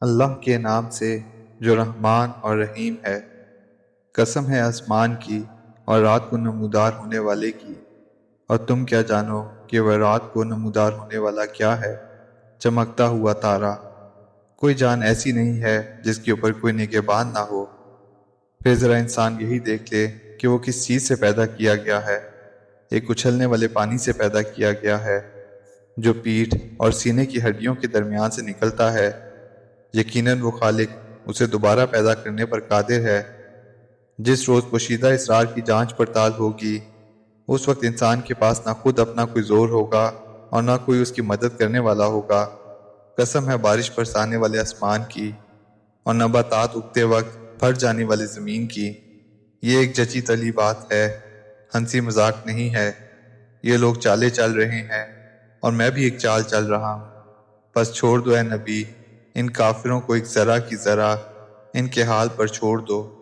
اللہ کے نام سے جو رحمان اور رحیم ہے۔ قسم ہے آسمان کی اور رات کو نمودار ہونے والے کی، اور تم کیا جانو کہ وہ رات کو نمودار ہونے والا کیا ہے؟ چمکتا ہوا تارا۔ کوئی جان ایسی نہیں ہے جس کے اوپر کوئی نگہبان نہ ہو۔ پھر ذرا انسان یہی دیکھ لے کہ وہ کس چیز سے پیدا کیا گیا ہے۔ ایک اچھلنے والے پانی سے پیدا کیا گیا ہے جو پیٹھ اور سینے کی ہڈیوں کے درمیان سے نکلتا ہے۔ یقیناً وہ خالق اسے دوبارہ پیدا کرنے پر قادر ہے۔ جس روز پوشیدہ اسرار کی جانچ پڑتال ہوگی، اس وقت انسان کے پاس نہ خود اپنا کوئی زور ہوگا اور نہ کوئی اس کی مدد کرنے والا ہوگا۔ قسم ہے بارش برسانے والے آسمان کی اور نباتات اگتے وقت بھر جانے والی زمین کی۔ یہ ایک جچی تلی بات ہے، ہنسی مذاق نہیں ہے۔ یہ لوگ چالیں چل رہے ہیں اور میں بھی ایک چال چل رہا ہوں۔ بس چھوڑ دو اے نبی ان کافروں کو، ایک ذرہ کی ذرہ ان کے حال پر چھوڑ دو۔